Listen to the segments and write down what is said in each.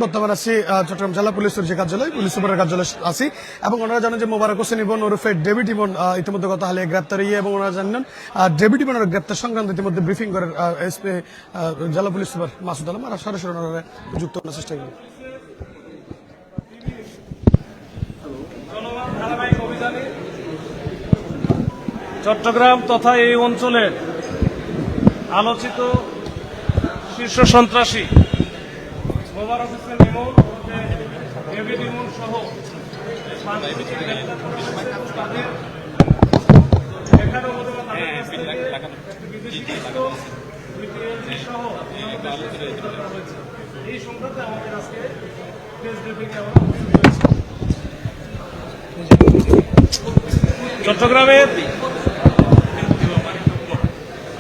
বর্তমানে আছি চট্টগ্রাম জেলা পুলিশের যে কার্যালয় পুলিশ সুপারের কার্যালয়ে আছি এবং ওনারা জানেন যে মোবারক হোসেন ইমন ওরফে ডেভিড ইমন ইতিমধ্যে গতকাল গ্রেপ্তার এবং ওনারা জানেন ডেভিড ইমনের গ্রেপ্তার সংক্রান্ত ইতিমধ্যে ব্রিফিং করেন এসপি জেলা পুলিশ সুপার মাসুদ আলম আর সরাসরি ওনারা যুক্ত করার চেষ্টা করেন। চট্টগ্রাম তথা এই অঞ্চলের আলোচিত শীর্ষ সন্ত্রাসী মোবারক হোসেন ইমন, ডেভিড ইমন সহ এই সংক্রান্তে আমাদের আজকে প্রেস ব্রিফিং চট্টগ্রামের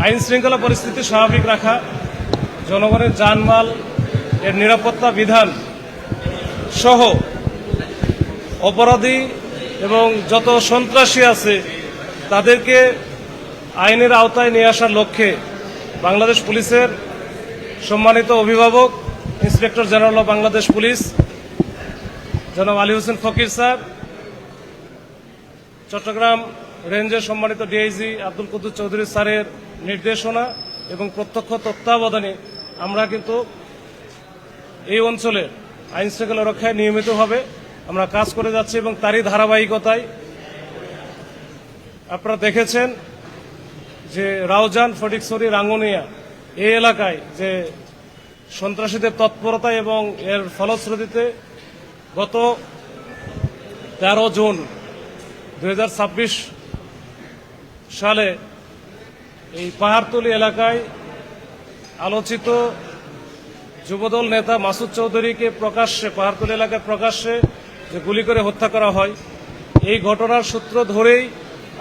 আইন শৃঙ্খলা পরিস্থিতি স্বাভাবিক রাখা, জনগণের জানমাল এর নিরাপত্তা বিধান সহ অপরাধী এবং যত সন্ত্রাসী আছে তাদেরকে আইনের আওতায় নিয়ে আসার লক্ষ্যে বাংলাদেশ পুলিশের সম্মানিত অভিভাবক inspector general of Bangladesh police জনাব আলী হোসেন ফকির স্যার, চট্টগ্রাম রেঞ্জের সম্মানিত ডিআইজি আব্দুল কুদ্দুস চৌধুরী স্যারের নির্দেশনা এবং প্রত্যক্ষ তত্ত্বাবধানে আমরা কিন্তু এই অঞ্চলের আইন শৃঙ্খলা রক্ষায় নিয়মিতভাবে আমরা কাজ করে যাচ্ছি এবং তারই ধারাবাহিকতায় আপনারা দেখেছেন যে রাউজান, ফটিকছড়ি, রাঙ্গুনিয়া এই এলাকায় যে সন্ত্রাসীদের তৎপরতা এবং এর ফলশ্রুতিতে গত 13 জুন 2026 সালে এই পাহাড়তলী এলাকায় আলোচিত যুবদল নেতা মাসুদ চৌধুরীকে প্রকাশ্যে পাহাড়তলী এলাকায় প্রকাশ্যে যে গুলি করে হত্যা করা হয়, এই ঘটনার সূত্র ধরেই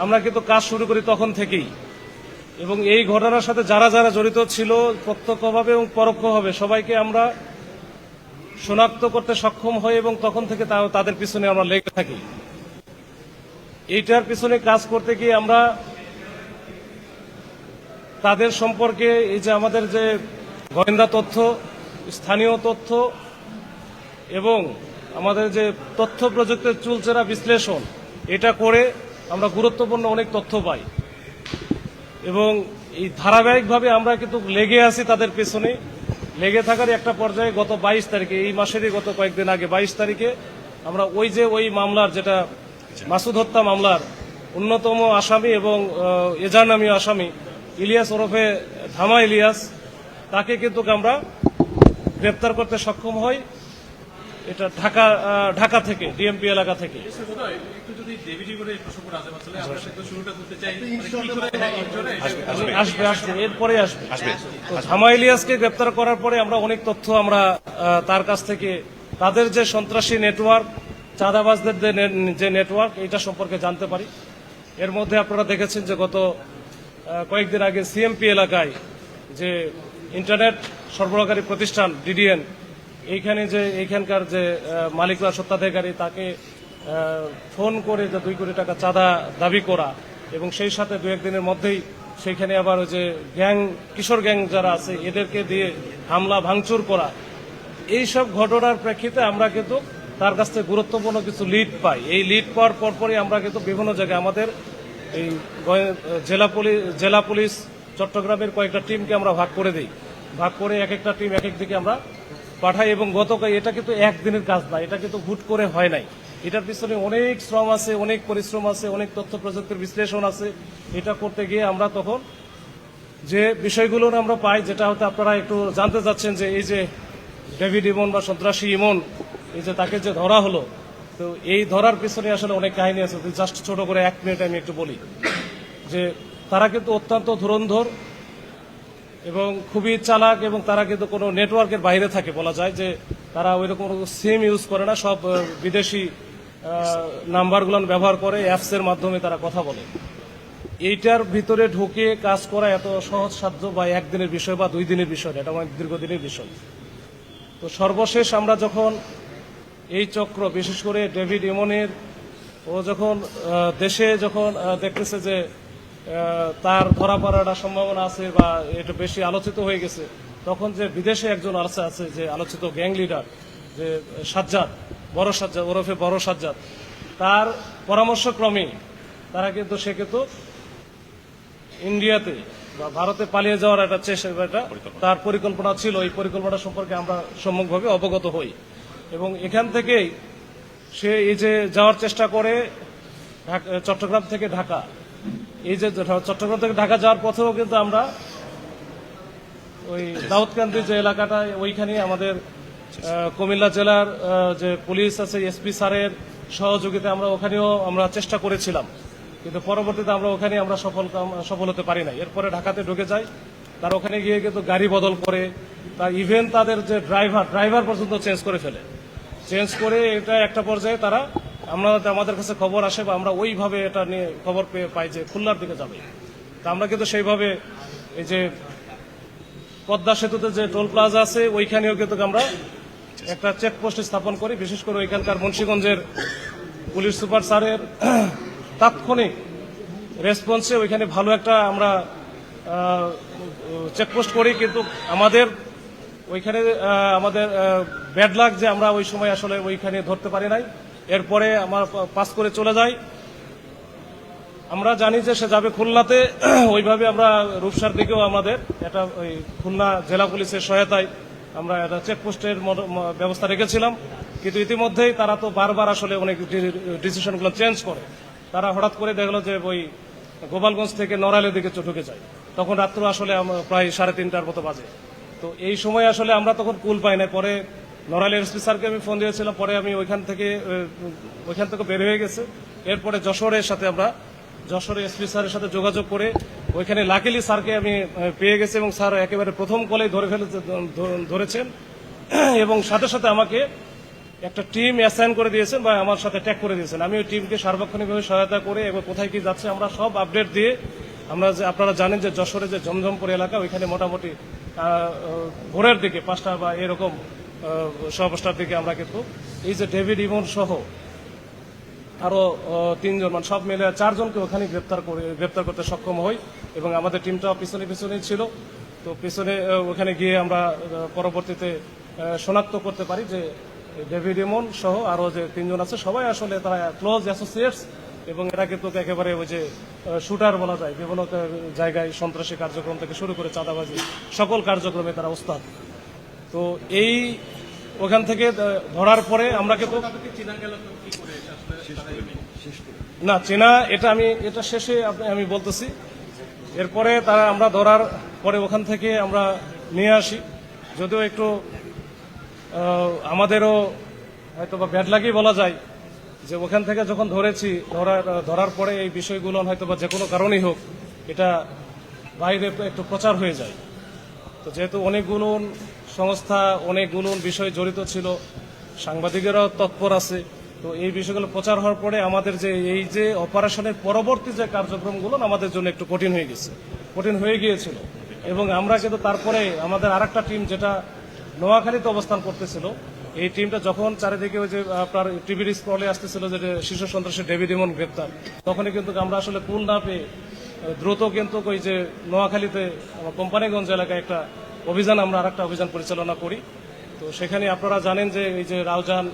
আমরা কিন্তু কাজ শুরু করি তখন থেকেই এবং এই ঘটনার সাথে যারা যারা জড়িত ছিল প্রত্যক্ষভাবে এবং পরোক্ষভাবে সবাইকে আমরা শনাক্ত করতে সক্ষম হই এবং তখন থেকে তাদের পিছনে আমরা লেগে থাকি। এইটার পিছনে কাজ করতে গিয়ে আমরা তাদের সম্পর্কে এই যে আমাদের যে গোয়েন্দা তথ্য, স্থানীয় তথ্য এবং আমাদের যে তথ্য প্রযুক্তির চুলচেরা বিশ্লেষণ, এটা করে আমরা গুরুত্বপূর্ণ অনেক তথ্য পাই এবং এই ধারাবাহিকভাবে আমরা কিন্তু লেগে আছি তাদের পেছনে। লেগে থাকার একটা পর্যায়ে গত 22 তারিখে, এই মাসেরই গত কয়েকদিন আগে 22 তারিখে আমরা ওই মামলার যেটা মাসুদ হত্যা মামলার অন্যতম আসামি এবং এজার নামীয় আসামি ইলিয়াস ওরফে ধামা ইলিয়াস, তাকে কিন্তু আমরা গ্রেপ্তার করতে সক্ষম হই। এটা ঢাকা থেকে, ডিএমপি এলাকা থেকে। আসবে এরপরে আসবে। তো ধামা ইলিয়াসকে গ্রেপ্তার করার পরে আমরা অনেক তথ্য আমরা তার কাছ থেকে তাদের যে সন্ত্রাসী নেটওয়ার্ক, চাঁদাবাজদের যে নেটওয়ার্ক, এটা সম্পর্কে জানতে পারি। এর মধ্যে আপনারা দেখেছেন যে গত কয়েকদিন আগে সিএমপি এলাকায় যে ইন্টারনেট সরবরাহকারী প্রতিষ্ঠান ডিডিএন, এইখানকার যে মালিকরা সত্ত্বাধিকারী, তাকে ফোন করে যে 2 কোটি টাকা চাঁদা দাবি করা এবং সেই সাথে 2-1 দিনের মধ্যেই সেইখানে আবার ওই যে কিশোর গ্যাং যারা আছে এদেরকে দিয়ে হামলা ভাঙচুর করা, এইসব ঘটনার প্রেক্ষিতে আমরা কিন্তু তার কাছ থেকে গুরুত্বপূর্ণ কিছু লিড পাই। এই লিড পাওয়ার পরপরই আমরা কিন্তু বিভিন্ন জায়গায় আমাদের এই জেলা পুলিশ চট্টগ্রামের কয়েকটা টিমকে আমরা ভাগ করে দিই, ভাগ করে এক একটা টিম এক এক দিকে আমরা পাঠাই এবং গতকাল এটা কিন্তু একদিনের কাজ না, এটা কিন্তু হুট করে হয় নাই। এটার পিছনে অনেক শ্রম আছে, অনেক পরিশ্রম আছে, অনেক তথ্য প্রযুক্তির বিশ্লেষণ আছে। এটা করতে গিয়ে আমরা তখন যে বিষয়গুলো আমরা পাই, যেটা হয়তো আপনারা একটু জানতে চাচ্ছেন যে এই যে ডেভিড ইমন বা সন্ত্রাসী ইমন, এই যে তাকে যে ধরা হলো, তো এই ধরার পিছনে আসলে অনেক কাহিনী আছে। জাস্ট ছোট করে 1 মিনিট আমি একটু বলি যে তারা কিন্তু অত্যন্ত ধুরন্ধর এবং খুবই চালাক এবং তারা কিন্তু কোনো নেটওয়ার্কের বাইরে থাকে। বলা যায় যে তারা ওইরকম সিম ইউজ করে না, সব বিদেশি নাম্বারগুলো ব্যবহার করে, অ্যাপসের মাধ্যমে তারা কথা বলে। এইটার ভিতরে ঢুকে কাজ করা এত সহজসাধ্য বা একদিনের বিষয় বা 2 দিনের বিষয়, এটা অনেক দীর্ঘদিনের বিষয়। তো সর্বশেষ আমরা যখন এই চক্র, বিশেষ করে ডেভিড ইমনের, ও যখন দেশে যখন দেখতেছে যে তার ধরা পড়ার সম্ভাবনা আছে বা এটা বেশি আলোচিত হয়ে গেছে, তখন যে বিদেশে একজন আছে যে আলোচিত গ্যাং লিডার যে সাজ্জাদ, বড় সাজ্জাদ ওরফে বড় সাজ্জাদ, তার পরামর্শক্রমে তারা কিন্তু সে কিন্তু ইন্ডিয়াতে বা ভারতে পালিয়ে যাওয়ার একটা চেষ্টা তার পরিকল্পনা ছিল। এই পরিকল্পনা সম্পর্কে আমরা সম্যকভাবে অবগত হই এবং এখান থেকেই সে এই যে যাওয়ার চেষ্টা করে চট্টগ্রাম থেকে ঢাকা, এই যে চট্টগ্রাম থেকে ঢাকা যাওয়ার পথেও কিন্তু আমরা ওই দাউদকান্দি যে এলাকাটা, ওইখানে আমাদের কুমিল্লা জেলার যে পুলিশ আছে এসপি স্যারের সহযোগিতা আমরা ওখানেও আমরা চেষ্টা করেছিলাম, কিন্তু পরবর্তীতে আমরা ওখানে আমরা সফল হতে পারি না। এরপরে ঢাকাতে ঢুকে যাই, তার ওখানে গিয়ে কিন্তু গাড়ি বদল করে, তার ইভেন তাদের যে ড্রাইভার পর্যন্ত চেঞ্জ করে ফেলে। চেঞ্জ করে এটা একটা পর্যায়ে তারা আমাদের কাছে খবর আসে বা আমরা ওইভাবে এটা নিয়ে খবর পেয়ে পাই যে খুলনার দিকে যাবে। তা আমরা কিন্তু সেইভাবে এই যে পদ্মা সেতুতে যে টোল প্লাজা আছে ওইখানেও কিন্তু আমরা একটা চেকপোস্ট স্থাপন করি। বিশেষ করে ওইখানকার মুন্সিগঞ্জের পুলিশ সুপার স্যারের তাৎক্ষণিক রেসপন্সে ওইখানে ভালো একটা আমরা চেকপোস্ট করি, কিন্তু আমাদের ওইখানে আমাদের ব্যাড লাক যে আমরা ওই সময় আসলে ওইখানে ধরতে পারি নাই। এরপরে আমরা পাস করে চলে যাই। আমরা জানি যে সে যাবে খুলনাতে, ওইভাবে আমরা রূপসার দিকেও আমাদের এটা ওই খুলনা জেলা পুলিশের সহায়তায় আমরা একটা চেকপোস্টের ব্যবস্থা রেখেছিলাম, কিন্তু ইতিমধ্যেই তারা তো বারবার আসলে অনেক ডিসিশনগুলো চেঞ্জ করে। তারা হঠাৎ করে দেখলো যে ওই গোপালগঞ্জ থেকে নড়াইলের দিকে ঢুকে যায়, তখন রাত্র আসলে প্রায় 3:30টার মতো বাজে। তো এই সময় আসলে আমরা তখন কুল পাই না। পরে নড়াইলের এসপি স্যারকে আমি ফোন দিয়েছিলাম, পরে আমি ওইখান থেকে বের হয়ে গেছে। এরপরে যশোরের এসপি স্যারের সাথে যোগাযোগ করে ওইখানে লাকিলি স্যারকে আমি পেয়ে গেছি এবং স্যার একেবারে প্রথম কলেই ধরেছেন এবং সাথে সাথে আমাকে একটা টিম অ্যাসাইন করে দিয়েছেন বা আমার সাথে ট্যাগ করে দিয়েছেন। আমি ওই টিমকে সার্বক্ষণিকভাবে সহায়তা করে এবং কোথায় কি যাচ্ছে আমরা সব আপডেট দিয়ে আপনারা জানেন যে যশোরে যে জমজমপুর এলাকা, ওইখানে মোটামুটি ভোরের দিকে 5টা বা এরকম 5:15টার দিকে আমরা কিন্তু এই যে ডেভিড ইমন সহ আরো 3জন মানে সব মিলে 4জনকে ওখানে গ্রেপ্তার করতে সক্ষম হই এবং আমাদের টিমটা পিছনেই ছিল। তো পিছনে ওখানে গিয়ে আমরা পরবর্তীতে শনাক্ত করতে পারি যে ডেভিড ইমন সহ আরো যে 3জন আছে সবাই আসলে তারা ক্লোজ অ্যাসোসিয়েটস এবং এরা কিন্তু একেবারে ওই যে শুটার বলা যায়, বিভিন্ন জায়গায় সন্ত্রাসী কার্যক্রম থেকে শুরু করে চাঁদাবাজি সকল কার্যক্রমে তারা ওস্তাদ। তো এই ওখান থেকে ধরার পরে আমরা কিন্তু না চেনা এটা শেষে আমি বলতেছি। এরপরে তারা আমরা ধরার পরে ওখান থেকে আমরা নিয়ে আসি, যদিও একটু আমাদেরও হয়তো বা ব্যাড লাগেই বলা যায় যে ওখান থেকে যখন ধরার পরে এই বিষয়গুলো হয়তো বা যে কোনো কারণেই হোক এটা বাইরে একটু প্রচার হয়ে যায়। তো যেহেতু অনেকগুলো সংস্থা অনেকগুলো বিষয় জড়িত ছিল, সাংবাদিকেরাও তৎপর আছে, তো এই বিষয়গুলো প্রচার হওয়ার পরে আমাদের যে এই যে অপারেশনের পরবর্তী যে কার্যক্রমগুলো আমাদের জন্য একটু কঠিন হয়ে গিয়েছিল এবং আমরা কিন্তু তারপরে আমাদের আরেকটা টিম যেটা নোয়াখালীতে অবস্থান করতেছিল, এই টিমটা যখন চারিদিকে ওই যে আপনার টিভির স্ক্রলে আসতেছিল যে শীর্ষ সন্ত্রাসী ডেভিড ইমন গ্রেপ্তার, তখনই কিন্তু আমরা আসলে কুল না পেয়ে দ্রুত কিন্তু ওই যে নোয়াখালীতে কোম্পানিগঞ্জ এলাকায় একটা আমরা আরেকটা অভিযান পরিচালনা করি। তো সেখানে আপনারা জানেন যে এই যে রাউজান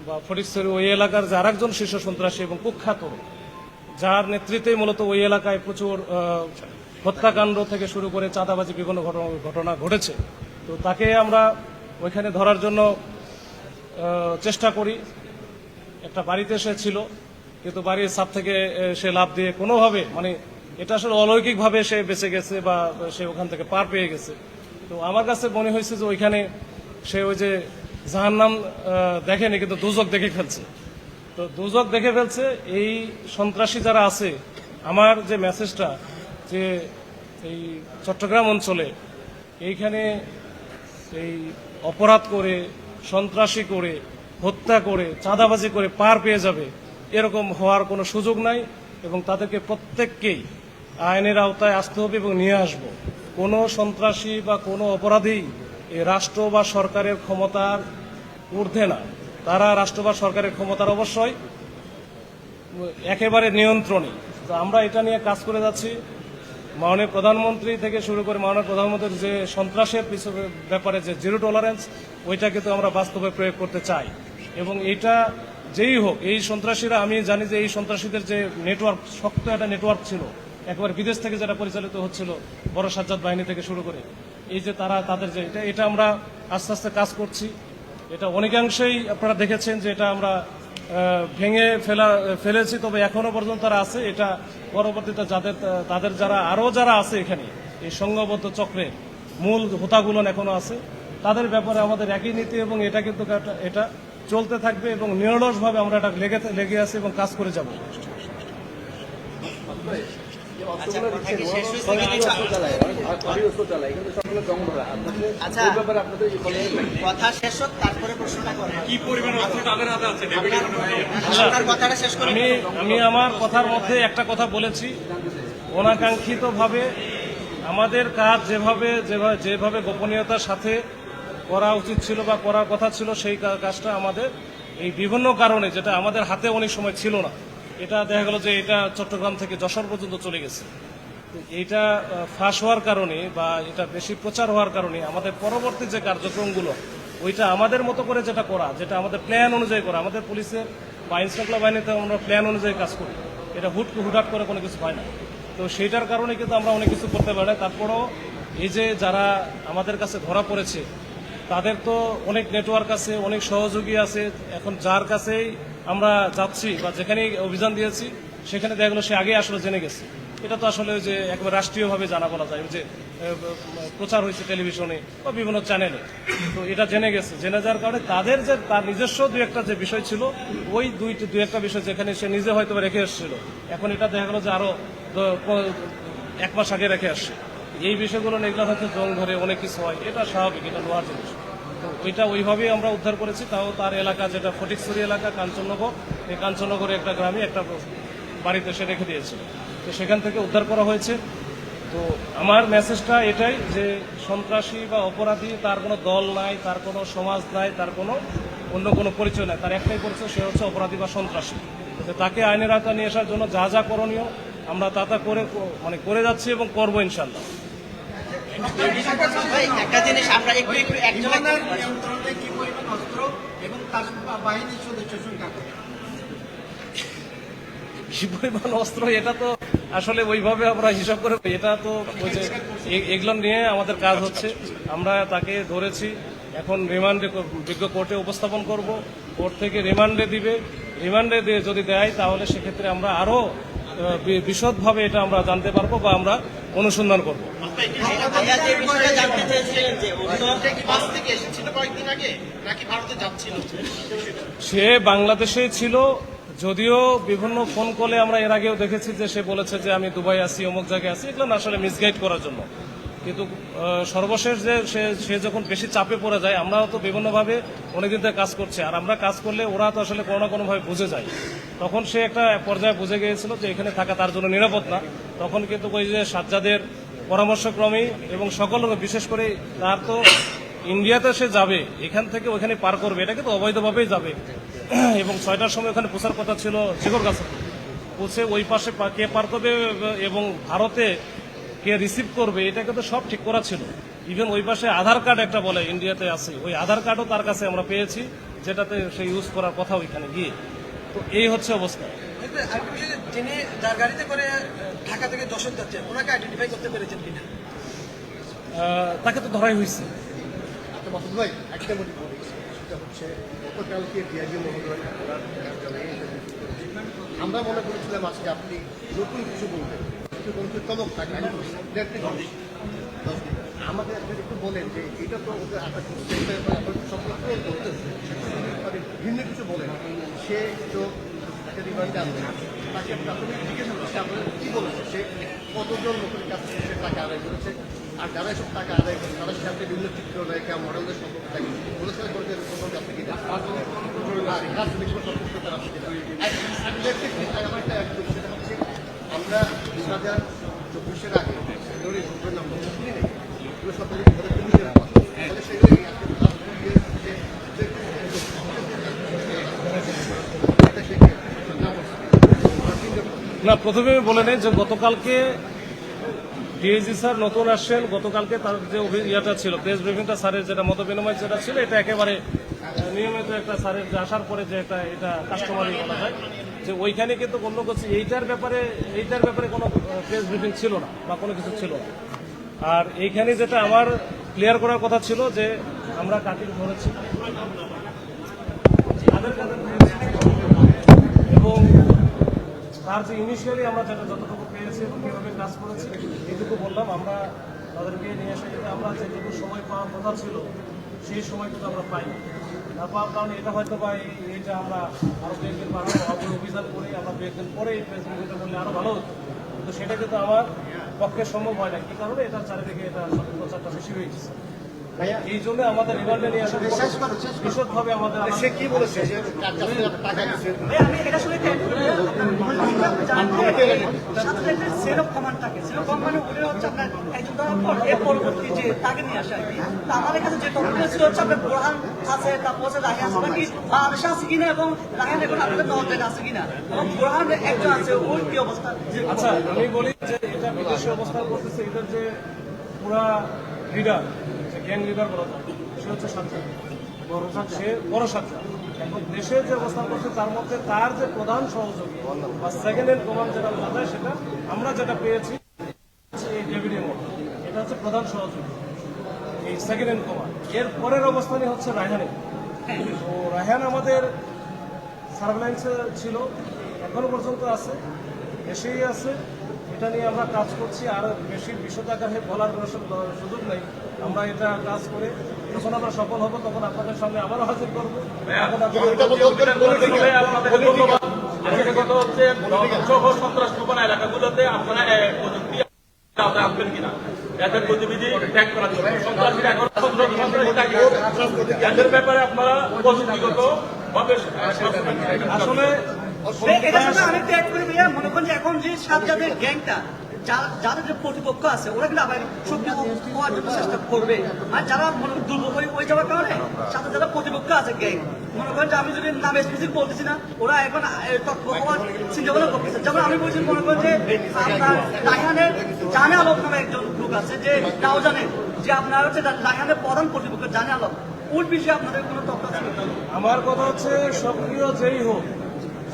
বা ফটিকছড়ি ওই এলাকার যে আরেকজন শীর্ষ সন্ত্রাসী এবং কুখ্যাত, যার নেতৃত্বে মূলত ওই এলাকায় প্রচুর হত্যাকাণ্ড থেকে শুরু করে চাঁদাবাজি বিভিন্ন ঘটনা ঘটেছে। তো তাকে আমরা ওইখানে ধরার জন্য চেষ্টা করি। একটা বাড়িতে সে ছিল, কিন্তু বাড়ির ছাদ থেকে সে লাফ দিয়ে কোনোভাবে মানে এটা আসলে অলৌকিকভাবে সে বেঁচে গেছে বা সে ওখান থেকে পার পেয়ে গেছে। তো আমার কাছে মনে হয়েছে যে ওইখানে সে ওই যে জাহান্নাম দেখেনি, কিন্তু দুজক দেখে ফেলছে। তো দুজক দেখে ফেলছে এই সন্ত্রাসী যারা আছে। আমার যে মেসেজটা যে এই চট্টগ্রাম অঞ্চলে এইখানে এই অপরাধ করে, সন্ত্রাসী করে, হত্যা করে, চাঁদাবাজি করে পার পেয়ে যাবে এরকম হওয়ার কোনো সুযোগ নাই এবং তাদেরকে প্রত্যেককেই আইনের আওতায় আসতে হবে এবং নিয়ে আসব। কোনো সন্ত্রাসী বা কোনো অপরাধী এই রাষ্ট্র বা সরকারের ক্ষমতার ঊর্ধ্বে না। তারা রাষ্ট্র বা সরকারের ক্ষমতার অবশ্যই একেবারে নিয়ন্ত্রণে। তো আমরা এটা নিয়ে কাজ করে যাচ্ছি। মাননীয় প্রধানমন্ত্রী থেকে শুরু করে মাননীয় প্রধানমন্ত্রীর যে সন্ত্রাসের ব্যাপারে যে জিরো টলারেন্স, ওইটা কিন্তু আমরা বাস্তবে প্রয়োগ করতে চাই। এবং এইটা যেই হোক, এই সন্ত্রাসীরা, আমি জানি যে এই সন্ত্রাসীদের যে নেটওয়ার্ক, শক্ত একটা নেটওয়ার্ক ছিল, একবার বিদেশ থেকে যেটা পরিচালিত হচ্ছিল, বড় সাজ্জাদ বাহিনী থেকে শুরু করে, এই যে তাদের যে এটা আমরা আস্তে আস্তে কাজ করছি। এটা অনেকাংশেই আপনারা দেখেছেন যে এটা আমরা ভেঙে ফেলেছি, তবে এখনো পর্যন্ত তারা আছে। এটা পরবর্তীতে তাদের যারা আছে এখানে এই সংঘবদ্ধ চক্রে মূল হোতাগুলো এখনো আছে, তাদের ব্যাপারে আমাদের একই নীতি এবং এটা কিন্তু এটা চলতে থাকবে এবং নিরলসভাবে আমরা এটা লেগে আছি এবং কাজ করে যাব। আচ্ছা, কথা শেষ হোক, তারপরে প্রশ্নটা করেন। কি পরিমাণ অস্ত্র তাদের হাতে আছে? আপনার কথাটা শেষ করুন। আমি আমার কথার মধ্যে একটা কথা বলেছি, অনাকাঙ্ক্ষিতভাবে আমাদের কাজ যেভাবে গোপনীয়তার সাথে করা উচিত ছিল বা করার কথা ছিল, সেই কাজটা আমাদের এই বিভিন্ন কারণে, যেটা আমাদের হাতে অনেক সময় ছিল না, এটা দেখা গেল যে এটা চট্টগ্রাম থেকে যশোর পর্যন্ত চলে গেছে। এইটা ফাঁস হওয়ার কারণে বা এটা বেশি প্রচার হওয়ার কারণে আমাদের পরবর্তী যে কার্যক্রমগুলো, ওইটা আমাদের মতো করে যেটা আমাদের প্ল্যান অনুযায়ী করা, আমাদের পুলিশের বা আইনশৃঙ্খলা বাহিনীতে আমরা প্ল্যান অনুযায়ী কাজ করি, এটা হুটহাট করে কোনো কিছু হয় না। তো সেইটার কারণে কিন্তু আমরা অনেক কিছু করতে পারি। তারপরও এই যে যারা আমাদের কাছে ধরা পড়েছে, তাদের তো অনেক নেটওয়ার্ক আছে, অনেক সহযোগী আছে। এখন যার কাছেই আমরা যাচ্ছি বা যেখানেই অভিযান দিয়েছি, সেখানে দেখা গেলো সে আগে আসলে জেনে গেছে। এটা তো আসলে যে একবার রাষ্ট্রীয়ভাবে জানা বলা যায়, যে প্রচার হয়েছে টেলিভিশনে বা বিভিন্ন চ্যানেলে, তো এটা জেনে যাওয়ার কারণে তার নিজস্ব দুই একটা যে বিষয় ছিল, ওই দুই একটা বিষয় যেখানে সে নিজে হয়তো রেখে এসেছিল, এখন এটা দেখা গেলো যে আরো 1 মাস আগে রেখে আসছে। এই বিষয়গুলো এগুলো হয়তো জং ধরে অনেক কিছু হয়, এটা স্বাভাবিক, এটা লোহার জিনিস। তো ওইটা ওইভাবেই আমরা উদ্ধার করেছি। তাও তার এলাকা, যেটা ফটিকছড়ি এলাকা, কাঞ্চননগর, এই কাঞ্চননগরে একটা গ্রামে একটা বাড়িতে সে রেখে দিয়েছিল, তো সেখান থেকে উদ্ধার করা হয়েছে। তো আমার মেসেজটা এটাই যে সন্ত্রাসী বা অপরাধী তার কোনো দল নাই, তার কোনো সমাজ নাই, তার কোনো অন্য কোনো পরিচয় নাই, তার একটাই পরিচয়, সে হচ্ছে অপরাধী বা সন্ত্রাসী। তো তাকে আইনের আওতায় নিয়ে আসার জন্য যা করণীয় আমরা তা করে যাচ্ছি এবং করবো ইনশাল্লাহ। একটা জিনিস আমরা একটু কি পরিমাণ অস্ত্র, এটা তো আসলে ওইভাবে আমরা হিসাব করে, এটা তো ওই যে এগুলো নিয়ে আমাদের কাজ হচ্ছে। আমরা তাকে ধরেছি, এখন রিমান্ডে বিজ্ঞ কোর্টে উপস্থাপন করব, কোর্ট থেকে রিমান্ডে দিবে, রিমান্ডে দিয়ে যদি দেয় তাহলে সেক্ষেত্রে আমরা আরো বিশদভাবে এটা আমরা জানতে পারবো বা আমরা অনুসন্ধান করবো। সে বাংলাদেশেই ছিল, যদিও বিভিন্ন ফোন কলে আমরা এর আগেও দেখেছি যে সে বলেছে যে আমি দুবাই আছি, অমুক জায়গায় আছি, এগুলো আসলে মিসগাইড করার জন্য। কিন্তু সর্বশেষ যে সে যখন বেশি চাপে পড়ে যায়, আমরাও তো বিভিন্নভাবে অনেকদিন থেকে কাজ করছি, আর আমরা কাজ করলে ওরা তো আসলে কোনো না কোনোভাবে বুঝে যায়। তখন সে একটা পর্যায়ে বুঝে গিয়েছিল যে এখানে থাকা তার জন্য নিরাপদ না। তখন কিন্তু ওই যে সাজ্জাদের পরামর্শক্রমেই এবং সকল, বিশেষ করে তার তো ইন্ডিয়াতে সে যাবে, এখান থেকে ওইখানে পার করবে, এটা কিন্তু অবৈধভাবেই যাবে। এবং 6টার সময় ওখানে পৌঁছার কথা ছিল জিগর কাছে, পৌঁছে ওই পাশে কে পার করবে এবং ভারতে কে রিসিভ করবে, এটা কিন্তু সব ঠিক করা ছিল। ইভেন ওই পাশে আধার কার্ড একটা বলে ইন্ডিয়াতে আছে, ওই আধার কার্ডও তার কাছে আমরা পেয়েছি, যেটাতে সে ইউজ করার কথা ওইখানে গিয়ে। তো এই হচ্ছে অবস্থা। যিনি যার গাড়িতে করে ঢাকা থেকে যশোর যাচ্ছেন, ওনাকে আইডেন্টিফাই করতে পেরেছেন কিনা? তাকে তো ধরাই হয়েছে। ভাই একটা মনে করি, সেটা হচ্ছে গতকালকে ডিআইজি মহোদয় আমরা মনে করেছিলাম আজকে আপনি নতুন কিছু বলবেন, কিছু বলতে চমক থাকে। আমাদের একটু বলেন যে এটা তো ভিন্ন কিছু বলেন, সে তো তাকে রিমান্ডে আনবেন, তাকে প্রাথমিক জিজ্ঞাসা করছে আপনাদের কী বলেছে, সে কতজন লোকের কাছে সে টাকা আদায় করেছে, আর যারা এসব টাকা আদায় করে তাদের সাথে বিভিন্ন চিত্রনায়িকা মডেলদের সম্পর্ক থাকে, বলেছে সম্পর্কে আপনি কি জানেন? সেটা হচ্ছে আমরা 2024-এর আগে নাম শুনি নেই, এগুলো সব না, প্রথমে বলে নেই যে গতকালকে ডিআইজি স্যার নতুন আসছেন, গতকালকে তার যে ইয়েটা ছিল প্রেস ব্রিফিংটা স্যারের যেটা মত বিনিময় যেটা ছিল, এটা একেবারে নিয়মিত একটা স্যারের যে আসার পরে যে একটা এটা কাস্টমারই বলা যায়, যে ওইখানে কিন্তু অন্য কিছু এইটার ব্যাপারে কোনো প্রেস ব্রিফিং ছিল না বা কোনো কিছু ছিল না। আর এইখানে যেটা আমার ক্লিয়ার করার কথা ছিল যে আমরা কাটিং ধরেছি তাদের কাছে এবং তার যে ইনিশিয়ালি আমরা যেটা যতটুকু পেয়েছি এবং কীভাবে কাজ করেছি এইটুকু বললাম। আমরা তাদেরকে নিয়ে এসে যেটা আমরা যেটুকু সময় পাওয়ার কথা ছিল সেই সময়টুকু আমরা পাই না পাওয়ার কারণে এটা হয়তো বা এইটা আমরা আরও দু একদিন আরও অভিযান করে আমরা দু একদিন পরে এই প্রেস মিটটা করলে আরও ভালো হতো, কিন্তু সেটা কিন্তু আমার পক্ষে সম্ভব হয় না। কি কারণে এটা চারিদিকে এটা প্রচারটা বেশি হয়ে গেছে, এই জন্য আমাদের রিমান্ডে নিয়ে আসা বিশদভাবে আমাদের সে কি বলেছে যে কার কাছ থেকে টাকা দিচ্ছেন? আমি এটা শুনে সেল অফ কমান্ড থাকে, সেল অফ কমান্ড ওটা হচ্ছে আপনার একজন ধরার পর এর পরবর্তী যে তাকে নিয়ে আসা আর কি। তো আমাদের কাছে যে তথ্য ছিল হচ্ছে আপনার বোরহান আছে, তারপর হচ্ছে রাহিন আছে, নাকি বাংলাদেশে আছে কিনা এবং রাহিন এখন আপনাদের নজরে আছে কিনা, এবং বোরহান একজন আছে, ওর কি অবস্থা? আচ্ছা আমি বলি যে এটা বিদেশে অবস্থান করতেছে, এটার যে পুরা লিডার, যে গ্যাং লিডার বলা যায়, সে হচ্ছে সাজ্জাদ, সে বড় সাজ্জাদ। এখন দেশে যে অবস্থান করছে তার মধ্যে তার যে প্রধান সহযোগী বা সেকেন্ড হ্যান্ড কমান্ড যেটা বলা যায়, সেটা আমরা যেটা পেয়েছি এই ডেভিড ইমন, এটা হচ্ছে প্রধান সহযোগী এই সেকেন্ড হ্যান্ড কমান্ড। এর পরের অবস্থানই হচ্ছে রায়হানে। তো রায়হান আমাদের সার্ভেলেন্সে ছিল, এখনো পর্যন্ত আছে, দেশেই আছে। এটা নিয়ে আমরা কাজ করছি, আর বেশি বিশদাকারে বলার কোনো সুযোগ নেই। আমরা এটা কাজ করে যখন আমরা সফল হব তখন আপনাদের সামনে আবারও হাজির করবো। সন্ত্রাস ঠিকানা এলাকাগুলোতে আপনারা প্রযুক্তি আনবেন কিনা এদের গতিবিধি ট্র্যাক করার জন্য, সন্ত্রাসীরা এখন এদের ব্যাপারে আপনারা প্রযুক্তিগত ভাবে আসলে এটা শুনে আমি তো এক করে ভাইয়া মনে করেন যে এখন যে সাজ্জাদের গ্যাংটা যাদের যে প্রতিপক্ষ আছে ওরা কিন্তু আবার শক্তি হওয়ার জন্য চেষ্টা করবে, আর যারা মনে করেন দুর্বল হয়ে যাওয়ার কারণে সাথে যারা প্রতিপক্ষ আছে গ্যাং, মনে করেন যে আমি যদি নাম স্পেসিফিক বলতেছি না, ওরা এখন তৎপর হওয়ার চিন্তা ভাবনা করতেছে। যেমন আমি বলছি মনে করেন যে আপনার রায়হানের জানে আলম নামে একজন লোক আছে, যে তাও জানেন যে আপনার হচ্ছে রায়হানের প্রধান প্রতিপক্ষ জানে আলম, ওর বিষয়ে আপনাদের কোনো তথ্য আছে? আমার কথা হচ্ছে সক্রিয় যেই হোক,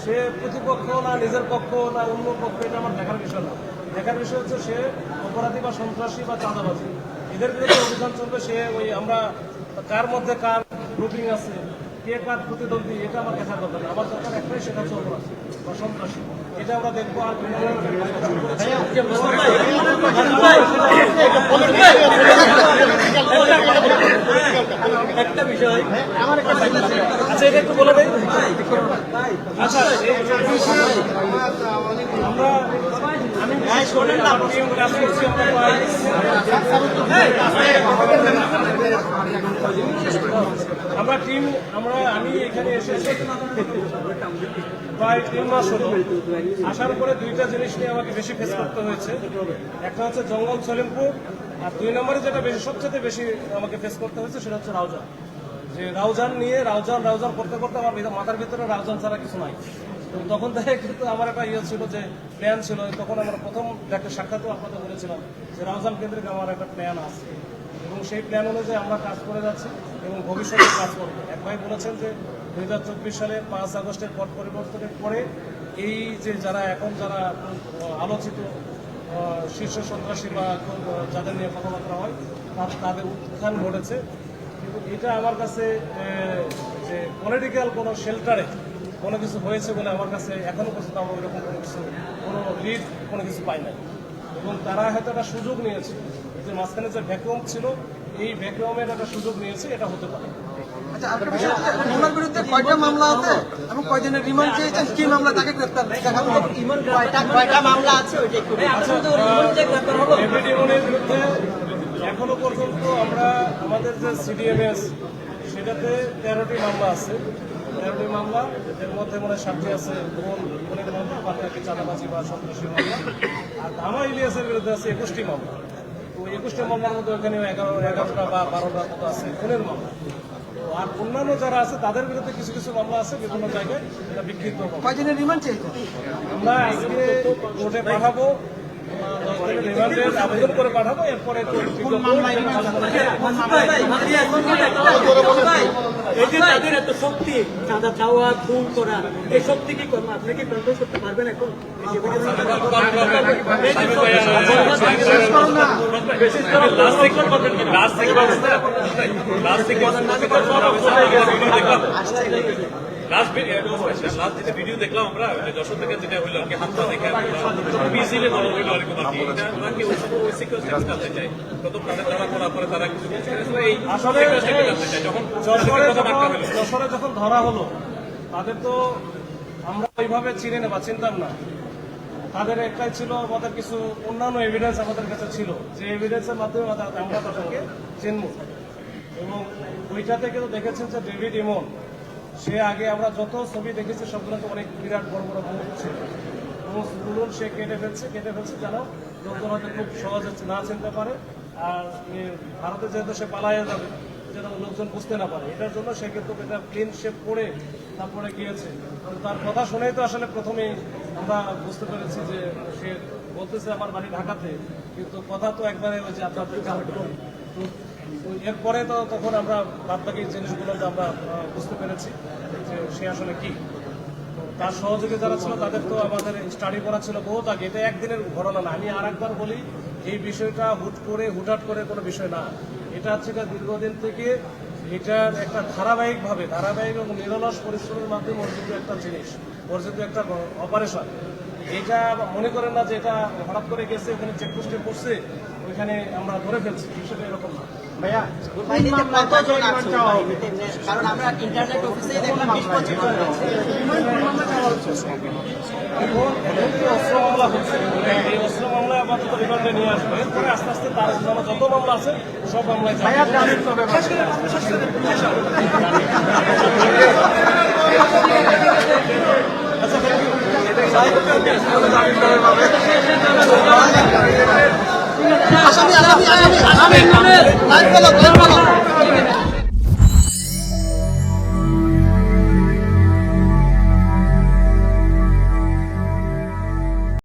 সে প্রতিপক্ষ না নিজের পক্ষ না অন্য পক্ষ, এটা আমার দেখার বিষয় না। দেখার বিষয় হচ্ছে সে অপরাধী বা সন্ত্রাসী বা চাঁদাবাজি, এদের বিরুদ্ধে অভিযান চলবে। সে ওই আমরা কার মধ্যে কার গ্রুপিং আছে, কে কার প্রতিদ্বন্দ্বী, এটা আমার দেখার দরকার না। আমার দরকার একটাই, সেটা হচ্ছে অপরাধী বা সন্ত্রাসী, এটা আমরা দেখবো। আর একটা বিষয় আচ্ছা এটা একটু বলে দেয়। আচ্ছা আমরা আমরা টিম আমি এখানে এসেছি প্রায় 3 মাস হলো। আসার পরে দুইটা জিনিস নিয়ে আমাকে বেশি ফেস করতে হয়েছে। একটা হচ্ছে জঙ্গল সলিমপুর, আর 2 নম্বরে যেটা সবচেয়ে বেশি আমাকে ফেস করতে হয়েছে সেটা হচ্ছে রাউজান। যে রাউজান নিয়ে রাউজান করতে করতে আমার মাথার ভিতরে রাউজান ছাড়া কিছু নাই। তো তখন থেকে কিন্তু আমার একটা ইয়ে ছিল, যে প্ল্যান ছিল। তখন আমরা প্রথম একটা সাক্ষাৎও আপনাদের বলেছিলাম যে রাউজান কেন্দ্রিক আমার একটা প্ল্যান আছে, এবং সেই প্ল্যান অনুযায়ী আমরা কাজ করে যাচ্ছি এবং ভবিষ্যতে কাজ করবো। এক ভাই বলেছেন যে 2024 সালের 5 আগস্টের পট পরিবর্তনের পরে এই যে যারা আলোচিত শীর্ষ সন্ত্রাসী বা যাদের নিয়ে কথাবার্তা হয় তাদের উত্থান ঘটেছে। কিন্তু এটা আমার কাছে যে পলিটিক্যাল কোনো শেল্টারে কোনো কিছু হয়েছে বলে আমার কাছে এখনো পর্যন্ত আমরা ওইরকম কোনো লিড কোনো কিছু পাই নাই। এবং তারা হয়তো একটা সুযোগ নিয়েছে, যে মাঝখানে যে ভ্যাকুয়াম ছিল, এই ভ্যাকুয়ামের একটা সুযোগ নিয়েছে, এটা হতে পারে। আচ্ছা, আপনার বিষয় হচ্ছে ওনার বিরুদ্ধে কয়টা মামলা আছে এবং কয়দিনের রিমান্ড চেয়েছেন, কি মামলা তাকে গ্রেফতার কয়টা মামলা আছে ওইটা একটু ডেভিড ইমনের বিরুদ্ধে এখনো পর্যন্ত আমরা আমাদের যে সিডিএমএস সেটাতে 13টি মামলা আছে। 13টি মামলা, এর মধ্যে মনে 7টি আছে খুনের মামলা, বাকি চাঁদাবাজি বা সন্ত্রাসী মামলা। আর ধামা ইলিয়াসের বিরুদ্ধে আছে 21টি মামলা। তো 21টি মামলার মধ্যে ওখানে 11টা বা 12টার মতো আছে খুনের মামলা। আর অন্যান্য যারা আছে তাদের বিরুদ্ধে কিছু কিছু মামলা আছে বিভিন্ন জায়গায়, এটা বিক্ষিপ্ত। কয়দিনের রিমান্ড চেয়েছেন? আমরা আজকে কোর্টে পাঠাবো, রিমান্ডের আবেদন করে পাঠাবো, এরপরে তো এই যে তাদের এত শক্তি, চাঁদা চাওয়া, খুন করা, এই শক্তি কি করবো? আপনি কি কন্ট্রোল করতে পারবেন এখন? ভিডিও দেখলাম আমরা যশোর থেকে যেটা হইলো আর কি হাত পা দেখে মিছিলে বড় হইলো আর কি ওই সিকিউরিটি জানতে চাই প্রথম তাদের ধরা করার পরে তারা কিছু এই আসলে জানতে চাই যখন যশোরে যখন ধরা হলো তাদের তো আমরা ওইভাবে চিনি না বা চিনতাম না। তাদের একটাই ছিল, আমাদের কিছু অন্যান্য এভিডেন্স আমাদের কাছে ছিল, যে এভিডেন্সের মাধ্যমে আমরা তাদেরকে চিনব। এবং ওইটাতে কিন্তু দেখেছেন যে ডেভিড ইমন, সে আগে আমরা যত ছবি দেখেছি সবগুলোতে অনেক বিরাট বড় বড় মুখ ছিল। মুখগুলো সে কেটে ফেলছে যেন লোকজন হয়তো খুব সহজে না চিনতে পারে। আর ভারতে যেহেতু সে পালাইয়া যাবে, যেন লোকজন বুঝতে না পারে, এটার জন্য সে কিন্তু এটা ক্লিন শেপ করে তারপরে গিয়েছে। তার কথা শুনেই তো আসলে প্রথমেই আমরা বুঝতে পেরেছি যে সে বলতেছে আমার বাড়ি ঢাকাতে, কিন্তু কথা তো একবারে ওই যে আপনাদের এরপরে তো তখন আমরা বাদ বাকি জিনিসগুলো আমরা বুঝতে পেরেছি যে সে আসলে কি। তার সহযোগী যারা ছিল তাদের তো আমাদের স্টাডি করা ছিল বহুত আগে, এটা একদিনের ঘটনা না। আমি আর একবার বলি, এই বিষয়টা হুটহাট করে কোনো বিষয় না। এটা হচ্ছে দীর্ঘদিন থেকে এটার একটা ধারাবাহিক এবং নিরলস পরিশ্রমের মাধ্যমে অর্জিত একটা জিনিস, অর্জিত একটা অপারেশন। এটা মনে করেন না যে এটা হঠাৎ করে গেছে, ওখানে চেকপোস্টে পড়ছে, ওইখানে আমরা ধরে ফেলছি, বিষয়টা এরকম না। কারণ আমরা ইন্টারনেট অফিসে দেখলাম 20-25 জন আছে। এখন যে অস্ত্র মামলা হচ্ছে, এই অস্ত্র মামলায় আপাতত রিমান্ডে নিয়ে আসবে, এরপরে আস্তে আস্তে তার অন্যান্য যত মামলা আছে সব মামলায় আসামি